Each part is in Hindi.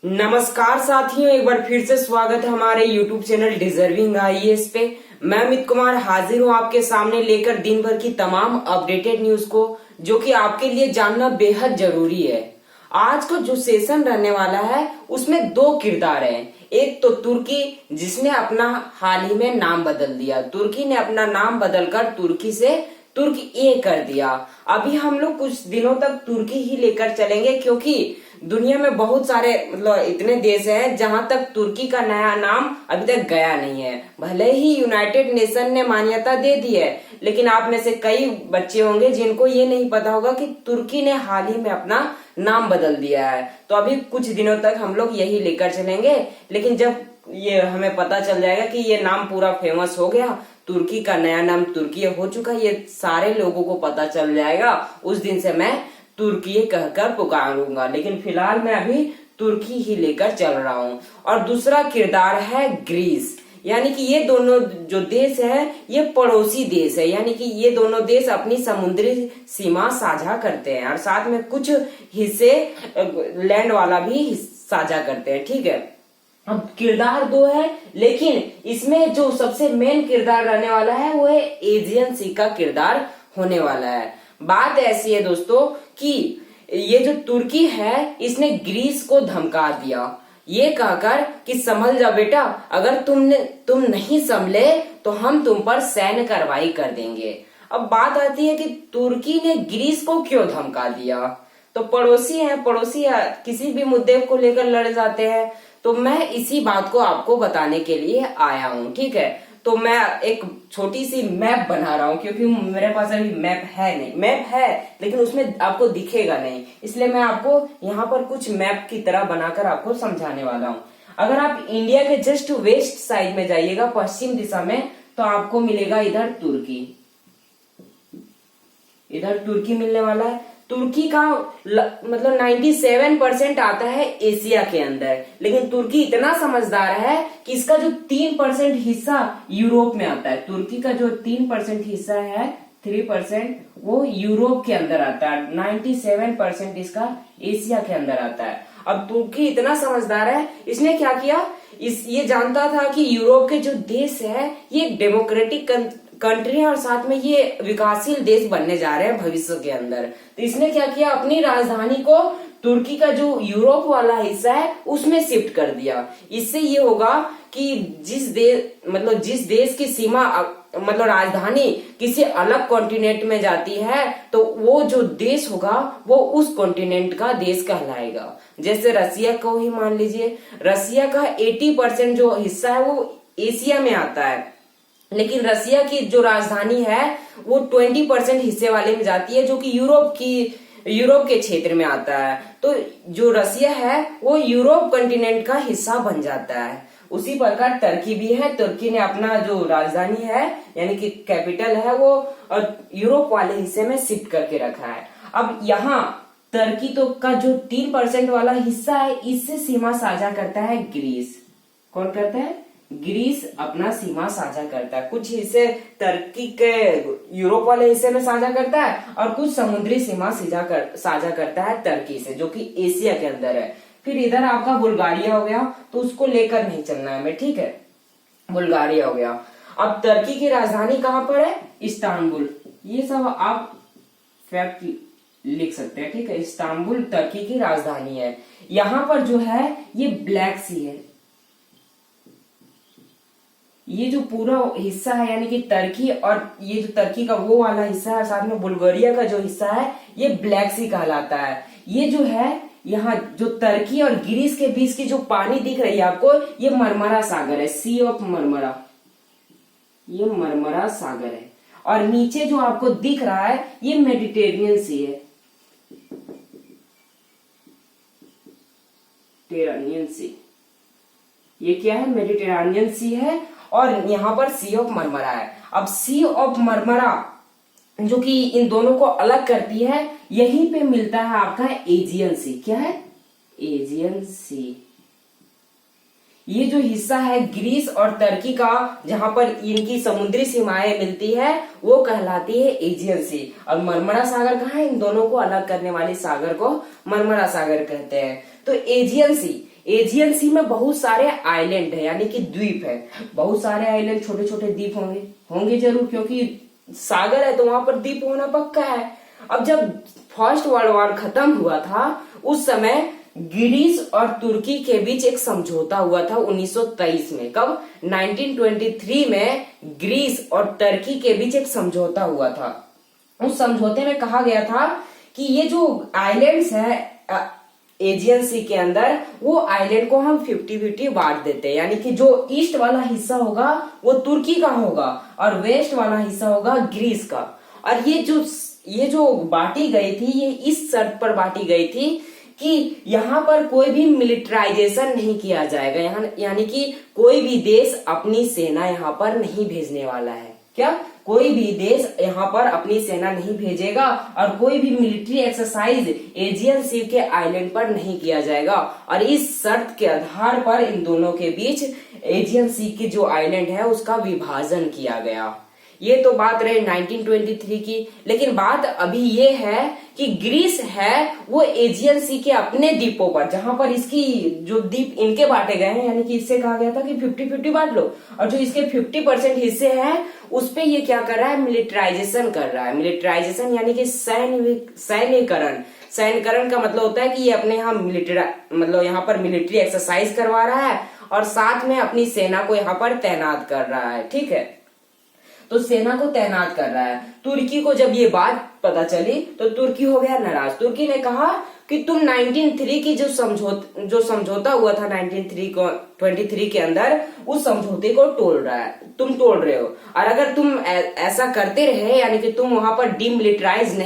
नमस्कार साथियों, एक बार फिर से स्वागत है हमारे YouTube चैनल डिजर्विंग आईएएस पे। मैं अमित कुमार हाजिर हूँ आपके सामने लेकर दिन भर की तमाम अपडेटेड न्यूज को, जो कि आपके लिए जानना बेहद जरूरी है। आज का जो सेशन रहने वाला है उसमें दो किरदार हैं। एक तो तुर्की, जिसने अपना हाल ही में नाम बदल दिया। तुर्की ने अपना नाम बदलकर तुर्की से तुर्की ए कर दिया। अभी हम लोग कुछ दिनों तक तुर्की ही लेकर चलेंगे, क्योंकि दुनिया में बहुत सारे इतने देश हैं जहां तक तुर्की का नया नाम अभी तक गया नहीं है। भले ही यूनाइटेड नेशन ने मान्यता दे दी है, लेकिन आप में से कई बच्चे होंगे जिनको ये नहीं पता होगा कि तुर्की ने हाल ही में अपना नाम बदल दिया है। तो अभी कुछ दिनों तक हम लोग यही लेकर चलेंगे, लेकिन जब ये हमें पता चल जाएगा कि ये नाम पूरा फेमस हो गया, तुर्की का नया नाम तुर्की हो चुका, ये सारे लोगों को पता चल जाएगा, उस दिन से मैं तुर्की कहकर पुकारूंगा। लेकिन फिलहाल मैं अभी तुर्की ही लेकर चल रहा हूँ। और दूसरा किरदार है ग्रीस, यानी कि ये दोनों जो देश है ये पड़ोसी देश है। यानी कि ये दोनों देश अपनी समुद्री सीमा साझा करते हैं और साथ में कुछ हिस्से लैंड वाला भी साझा करते हैं। ठीक है, अब किरदार दो है, लेकिन इसमें जो सबसे मेन किरदार रहने वाला है वो है एजियन सी का किरदार होने वाला है। बात ऐसी है दोस्तों कि ये जो तुर्की है इसने ग्रीस को धमका दिया, ये कहकर कि संभल जा बेटा, अगर तुम नहीं संभले तो हम तुम पर सैन्य कार्रवाई कर देंगे। अब बात आती है कि तुर्की ने ग्रीस को क्यों धमका दिया। तो पड़ोसी किसी भी मुद्दे को लेकर लड़ जाते हैं। तो मैं इसी बात को आपको बताने के लिए आया हूँ। ठीक है, तो मैं एक छोटी सी मैप बना रहा हूँ, क्योंकि मेरे पास अभी मैप है लेकिन उसमें आपको दिखेगा नहीं, इसलिए मैं आपको यहाँ पर कुछ मैप की तरह बनाकर आपको समझाने वाला हूँ। अगर आप इंडिया के जस्ट वेस्ट साइड में जाइएगा, पश्चिम दिशा में, तो आपको मिलेगा इधर तुर्की मिलने वाला है। तुर्की का मतलब 97% आता है एशिया के अंदर, लेकिन तुर्की इतना समझदार है कि इसका जो 3% हिस्सा यूरोप में आता है। तुर्की का जो 3% हिस्सा है, 3%, वो यूरोप के अंदर आता है। 97% इसका एशिया के अंदर आता है। अब तुर्की इतना समझदार है, इसने क्या किया, ये जानता था कि यूरोप के जो देश है ये डेमोक्रेटिक कंट्री है और साथ में ये विकासशील देश बनने जा रहे हैं भविष्य के अंदर। तो इसने क्या किया, अपनी राजधानी को तुर्की का जो यूरोप वाला हिस्सा है उसमें शिफ्ट कर दिया। इससे ये होगा कि जिस देश की सीमा मतलब राजधानी किसी अलग कॉन्टिनेंट में जाती है, तो वो जो देश होगा वो उस कॉन्टिनेंट का देश कहलाएगा। जैसे रसिया को ही मान लीजिए, रसिया का 80% जो हिस्सा है वो एशिया में आता है, लेकिन रसिया की जो राजधानी है वो 20% हिस्से वाले में जाती है, जो कि यूरोप के क्षेत्र में आता है। तो जो रसिया है वो यूरोप कॉन्टिनेंट का हिस्सा बन जाता है। उसी प्रकार टर्की भी है। तुर्की ने अपना जो राजधानी है यानी कि कैपिटल है वो यूरोप वाले हिस्से में शिफ्ट करके रखा है। अब यहाँ टर्की तो का जो 3% वाला हिस्सा है, इससे सीमा साझा करता है ग्रीस। कौन करता है? ग्रीस अपना सीमा साझा करता है। कुछ हिस्से टर्की के यूरोप वाले हिस्से में साझा करता है और कुछ समुद्री सीमा साझा करता है टर्की से, जो कि एशिया के अंदर है। फिर इधर आपका बुल्गारिया हो गया, तो उसको लेकर नहीं चलना है हमें। ठीक है, बुल्गारिया हो गया। अब टर्की की राजधानी कहाँ पर है? इस्तांबुल। ये सब आप फैक्ट लिख सकते हैं। ठीक है, इस्तांबुल टर्की की राजधानी है। यहाँ पर जो है ये ब्लैक सी है, ये जो पूरा हिस्सा है यानी कि टर्की, और ये जो टर्की का वो वाला हिस्सा है, साथ में बुल्गारिया का जो हिस्सा है ये ब्लैक सी कहलाता है। ये जो है यहाँ जो टर्की और ग्रीस के बीच की जो पानी दिख रही है आपको, ये मरमरा सागर है, सी ऑफ मरमरा, ये मरमरा सागर है। और नीचे जो आपको दिख रहा है ये मेडिटेरेनियन सी है, टेरानियन सी। ये क्या है? मेडिटेरेनियन सी है। और यहाँ पर सी ऑफ मरमरा है। अब सी ऑफ मरमरा जो कि इन दोनों को अलग करती है, यहीं पे मिलता है आपका एजियन सी। क्या है? एजियन सी। ये जो हिस्सा है ग्रीस और टर्की का, जहां पर इनकी समुद्री सीमाएं मिलती है, वो कहलाती है एजियन सी। और मरमरा सागर कहाँ है? इन दोनों को अलग करने वाली सागर को मरमरा सागर कहते हैं। तो एजियन सी एजियन सी में बहुत सारे आइलैंड है, यानी कि द्वीप है। बहुत सारे आइलैंड, छोटे छोटे द्वीप होंगे जरूर, क्योंकि सागर है तो वहां पर द्वीप होना पक्का है। अब जब फर्स्ट वर्ल्ड वॉर खत्म हुआ था उस समय ग्रीस और तुर्की के बीच एक समझौता हुआ था 1923 में। कब? 1923 में ग्रीस और तुर्की के बीच एक समझौता हुआ था। उस समझौते में कहा गया था कि ये जो आइलैंड्स है एजियन सी के अंदर, वो आइलैंड को हम 50-50 बांट देते हैं, यानी कि जो ईस्ट वाला हिस्सा होगा वो तुर्की का होगा और वेस्ट वाला हिस्सा होगा ग्रीस का। और ये जो बांटी गई थी, ये इस शर्त पर बांटी गई थी कि यहाँ पर कोई भी मिलिटराइजेशन नहीं किया जाएगा, यानी कि कोई भी देश अपनी सेना यहाँ पर नहीं भेजने वाला है। क्या? कोई भी देश यहाँ पर अपनी सेना नहीं भेजेगा और कोई भी मिलिट्री एक्सरसाइज एजियन सी के आइलैंड पर नहीं किया जाएगा। और इस शर्त के आधार पर इन दोनों के बीच एजियन सी के जो आइलैंड है उसका विभाजन किया गया। ये तो बात रही 1923 की। लेकिन बात अभी ये है कि ग्रीस है वो एजियन सी के अपने द्वीपों पर, जहां पर इसकी जो द्वीप इनके बांटे गए हैं, यानी कि इससे कहा गया था कि 50-50 बांट लो, और जो इसके 50% हिस्से हैं उस पे ये क्या कर रहा है? मिलिटराइजेशन कर रहा है। मिलिटराइजेशन यानी कि सैन्यकरण। सैन्यकरण का मतलब होता है कि ये अपने यहाँ मतलब यहाँ पर मिलिट्री एक्सरसाइज करवा रहा है और साथ में अपनी सेना को यहाँ पर तैनात कर रहा है। ठीक है, तो सेना को तैनात कर रहा है। तुर्की को जब ये बात पता चली तो तुर्की हो गया नाराज। तुर्की ने कहा कि तुम 1903 की जो समझौता हुआ था 1923 के अंदर, उस समझौते को तुम तोड़ रहे हो। और अगर तुम ऐसा करते रहे, यानी कि तुम वहां पर डीमिलिटराइज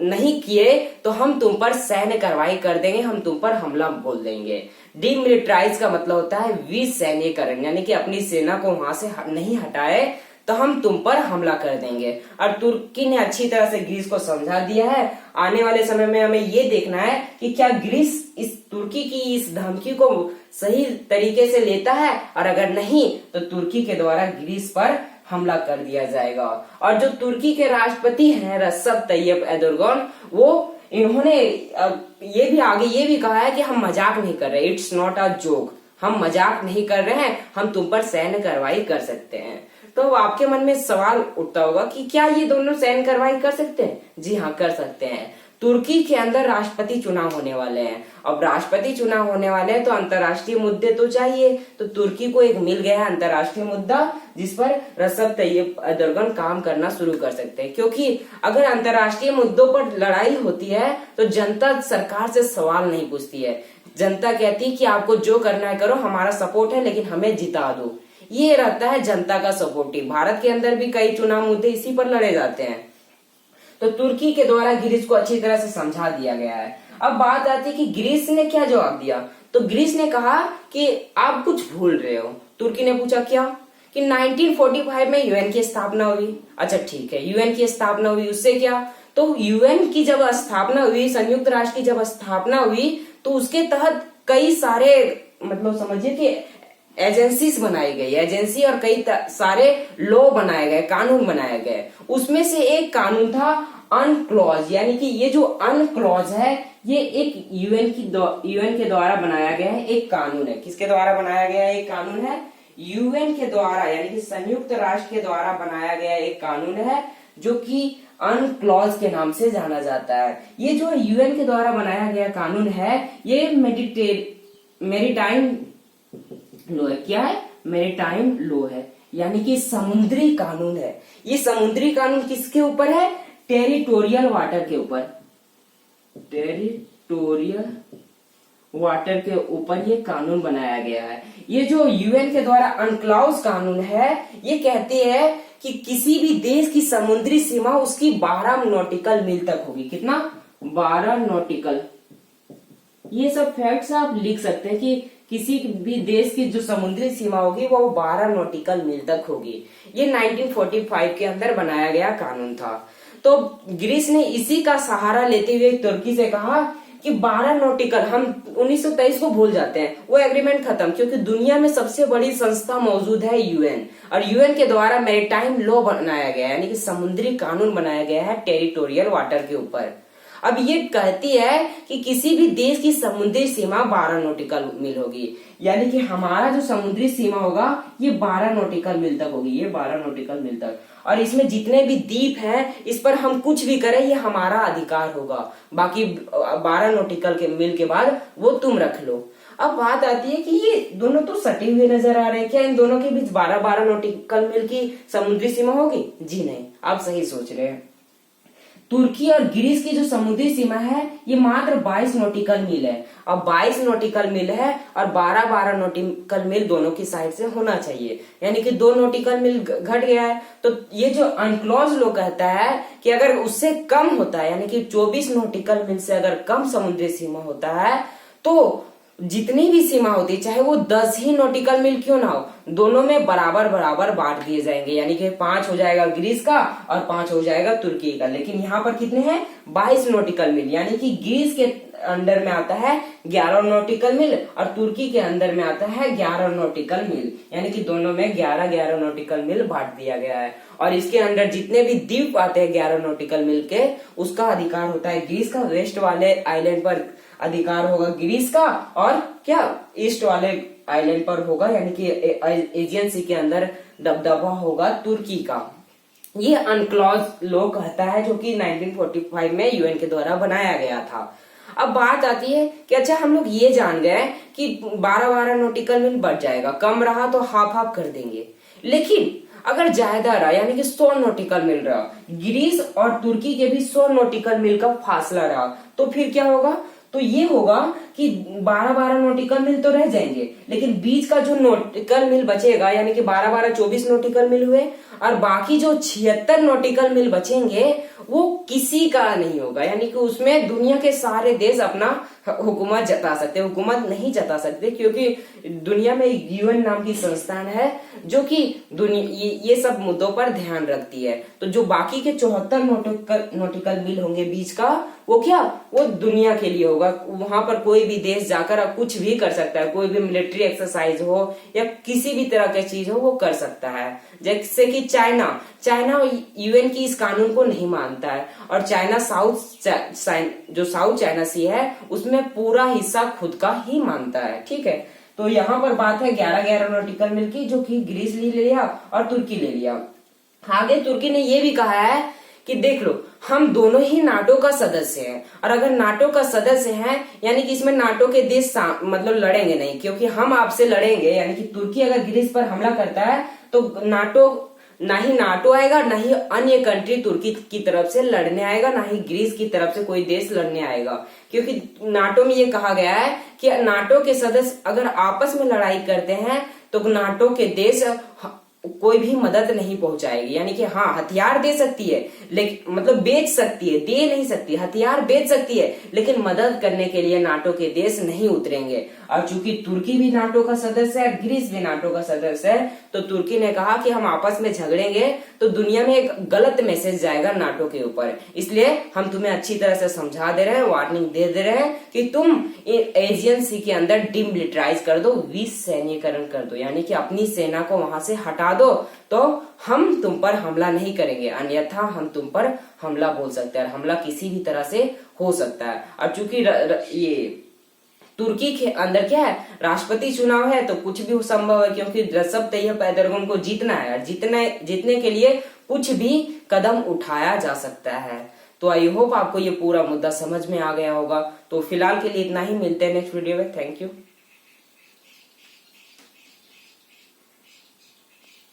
नहीं किए, तो हम तुम पर सैन्य कार्रवाई कर देंगे, हम तुम पर हमला बोल देंगे। डीमिलिटराइज का मतलब होता है विसैन्यकरण, यानी कि अपनी सेना को वहां से नहीं हटाए तो हम तुम पर हमला कर देंगे। और तुर्की ने अच्छी तरह से ग्रीस को समझा दिया है। आने वाले समय में हमें ये देखना है कि क्या ग्रीस इस तुर्की की इस धमकी को सही तरीके से लेता है, और अगर नहीं तो तुर्की के द्वारा ग्रीस पर हमला कर दिया जाएगा। और जो तुर्की के राष्ट्रपति हैं रसब तैयब एर्दोगान, वो इन्होंने ये भी कहा है कि हम मजाक नहीं कर रहे, इट्स नॉट अ जोक, हम मजाक नहीं कर रहे हैं, हम तुम पर सैन्य कार्रवाई कर सकते हैं। तो आपके मन में सवाल उठता होगा कि क्या ये दोनों सैन्य कार्रवाई कर सकते हैं? जी हाँ, कर सकते हैं। तुर्की के अंदर राष्ट्रपति चुनाव होने वाले हैं। अब राष्ट्रपति चुनाव होने वाले हैं तो अंतर्राष्ट्रीय मुद्दे तो चाहिए। तो तुर्की को एक मिल गया है अंतर्राष्ट्रीय मुद्दा जिस पर रसब तैयब एर्दोगान काम करना शुरू कर सकते हैं। क्योंकि अगर अंतर्राष्ट्रीय मुद्दों पर लड़ाई होती है तो जनता सरकार से सवाल नहीं पूछती है। जनता कहती है कि आपको जो करना है करो, हमारा सपोर्ट है, लेकिन हमें जिता दो। ये रहता है जनता का सपोर्टिव। भारत के अंदर भी कई चुनाव मुद्दे इसी पर लड़े जाते हैं। तो तुर्की के द्वारा ग्रीस को अच्छी तरह से समझा दिया गया है। अब बात आती है कि ग्रीस ने क्या जवाब दिया। तो ग्रीस ने कहा कि आप कुछ भूल रहे हो। तुर्की ने पूछा क्या? कि 1945 में यूएन की स्थापना हुई। अच्छा ठीक है, यूएन की स्थापना हुई, उससे क्या? तो यूएन की जब स्थापना हुई, संयुक्त राष्ट्र की जब स्थापना हुई, तो उसके तहत कई सारे मतलब समझिए कि एजेंसीज बनाई गई, एजेंसी और कई सारे लॉ बनाए गए, कानून बनाए गए। उसमें से एक कानून था अनक्लॉज, यानी कि ये जो अनक्लॉज है ये एक यूएन के द्वारा बनाया गया है एक कानून है। किसके द्वारा बनाया गया एक कानून है? यूएन के द्वारा, यानी कि संयुक्त राष्ट्र के द्वारा बनाया गया एक कानून है जो कि अनक्लॉज के नाम से जाना जाता है। ये जो यूएन के द्वारा बनाया गया कानून है ये मेरीटाइम लो है। क्या है? मेरीटाइम लो है, यानी कि समुद्री कानून है। ये समुद्री कानून किसके ऊपर है? टेरिटोरियल वाटर के ऊपर। टेरिटोरियल वाटर के ऊपर ये कानून बनाया गया है। ये जो यूएन के द्वारा अनक्लॉज कानून है ये कहते हैं कि किसी भी देश की समुद्री सीमा उसकी 12 नॉटिकल मील तक होगी। कितना? 12 नॉटिकल। ये सब फैक्ट्स आप लिख सकते हैं कि किसी भी देश की जो समुद्री सीमा होगी वो 12 नॉटिकल मील तक होगी। ये 1945 के अंदर बनाया गया कानून था। तो ग्रीस ने इसी का सहारा लेते हुए तुर्की से कहा कि 12 नॉटिकल, हम 1923 को भूल जाते हैं, वो एग्रीमेंट खत्म, क्योंकि दुनिया में सबसे बड़ी संस्था मौजूद है यूएन, और यूएन के द्वारा मैरीटाइम लॉ बनाया गया है, यानी कि समुद्री कानून बनाया गया है टेरिटोरियल वाटर के ऊपर। अब ये कहती है कि किसी भी देश की समुद्री सीमा 12 नॉटिकल मील होगी, यानी कि हमारा जो समुद्री सीमा होगा ये 12 नॉटिकल मील तक होगी, ये 12 नॉटिकल मील तक। और इसमें जितने भी द्वीप हैं इस पर हम कुछ भी करें ये हमारा अधिकार होगा, बाकी 12 नॉटिकल के मील के बाद वो तुम रख लो। अब बात आती है कि ये दोनों तो सटे हुए नजर आ रहे हैं, क्या इन दोनों के बीच 12-12 नॉटिकल मील की समुद्री सीमा होगी? जी नहीं, आप सही सोच रहे हैं। तुर्की और ग्रीस की जो समुद्री सीमा है ये मात्र 22 नॉटिकल मील है। अब 22 नॉटिकल मील है और 12-12 नॉटिकल मील दोनों की साइड से होना चाहिए, यानी कि 2 नॉटिकल मील घट गया है। तो ये जो अनक्लॉज लॉ कहता है कि अगर उससे कम होता है, यानी कि 24 नॉटिकल मील से अगर कम समुद्री सीमा होता है तो जितनी भी सीमा होती है चाहे वो 10 ही नॉटिकल मील क्यों ना हो, दोनों में बराबर बराबर बांट दिए जाएंगे, यानी कि 5 हो जाएगा ग्रीस का और 5 हो जाएगा तुर्की का। लेकिन यहाँ पर कितने हैं? 22 नॉटिकल मील, यानी कि ग्रीस के अंडर में आता है 11 नॉटिकल मील और तुर्की के अंदर में आता है 11 नॉटिकल मील, यानी कि दोनों में 11-11 नॉटिकल मील बांट दिया गया है। और इसके अंदर जितने भी द्वीप आते हैं 11 नॉटिकल मील के, उसका अधिकार होता है ग्रीस का। वेस्ट वाले आइलैंड पर अधिकार होगा ग्रीस का और क्या ईस्ट वाले आइलैंड पर होगा, यानी कि एजियन सी के अंदर दबदबा होगा तुर्की का। ये अनक्लॉज लॉ कहता है जो कि 1945 में यूएन के द्वारा बनाया गया था। अब बात आती है कि अच्छा हम लोग ये जान गए कि 12-12 नॉटिकल मील बढ़ जाएगा, कम रहा तो हाफ हाफ कर देंगे। लेकिन अगर ज्यादा रहा यानी कि 100 नॉटिकल मील रहा, ग्रीस और तुर्की के भी 100 नॉटिकल मील का फासला रहा, तो फिर क्या होगा? तो ये होगा कि 12-12 नॉटिकल मील तो रह जाएंगे, लेकिन बीच का जो नॉटिकल मील बचेगा यानी कि 12-12 24 नॉटिकल मील हुए, और बाकी जो 76 नॉटिकल मील बचेंगे वो किसी का नहीं होगा, यानी कि उसमें दुनिया के सारे देश अपना हुकूमत जता सकते, हुकूमत नहीं जता सकते, क्योंकि दुनिया में यूएन नाम की संस्थान है जो कि ये सब मुद्दों पर ध्यान रखती है। तो जो बाकी के 74 नॉटिकल मील होंगे बीच का, वो क्या, वो दुनिया के लिए होगा। वहां पर कोई भी देश जाकर कुछ भी कर सकता है, कोई भी मिलिट्री एक्सरसाइज हो या किसी भी तरह की चीज हो वो कर सकता है। जैसे कि चाइना यूएन की इस कानून को नहीं मानता है, और चाइना जो साउथ चाइना सी है उसमें पूरा हिस्सा खुद का ही मानता है। ठीक है, तो यहाँ पर बात है 11-11 नॉटिकल मील की, जो कि ग्रीस ले लिया और तुर्की ले लिया। आगे तुर्की ने ये भी कहा है कि देख लो हम दोनों ही नाटो का सदस्य हैं, और अगर नाटो का सदस्य हैं यानी कि इसमें नाटो के देश मतलब लड़ेंगे नहीं, क्योंकि हम आपसे लड़ेंगे, यानी कि तुर्की अगर ग्रीस पर हमला करता है तो ना ही नाटो आएगा, ना ही अन्य कंट्री तुर्की की तरफ से लड़ने आएगा, ना ही ग्रीस की तरफ से कोई देश लड़ने आएगा, क्योंकि नाटो में ये कहा गया है कि नाटो के सदस्य अगर आपस में लड़ाई करते हैं तो नाटो के देश कोई भी मदद नहीं पहुंचाएगी। यानी कि हाँ, हथियार दे सकती है लेकिन मतलब बेच सकती है, दे नहीं सकती, हथियार बेच सकती है, लेकिन मदद करने के लिए नाटो के देश नहीं उतरेंगे। और चूंकि तुर्की भी नाटो का सदस्य है, ग्रीस भी नाटो का सदस्य है, तो तुर्की ने कहा कि हम आपस में झगड़ेंगे तो दुनिया में एक गलत मैसेज जाएगा नाटो के ऊपर, इसलिए हम तुम्हें अच्छी तरह से समझा दे रहे हैं, वार्निंग दे रहे हैं कि तुम एजियन सी के अंदर डिमिलिटराइज कर दो, विसैन्यीकरण कर दो, यानी कि अपनी सेना को वहां से हटा दो, तो हम तुम पर हमला नहीं करेंगे, अन्यथा हम तुम पर हमला बोल सकते हैं, हमला किसी भी तरह से हो सकता है। और चूंकि ये तुर्की के अंदर क्या है, राष्ट्रपति चुनाव है, तो कुछ भी संभव है, क्योंकि रजब तैयब एर्दोगन को जीतना है, और जीतने के लिए कुछ भी कदम उठाया जा सकता है। तो आई होप आपको ये पूरा मुद्दा समझ में आ गया होगा। तो फिलहाल के लिए इतना ही, मिलते हैं नेक्स्ट वीडियो में। Thank you.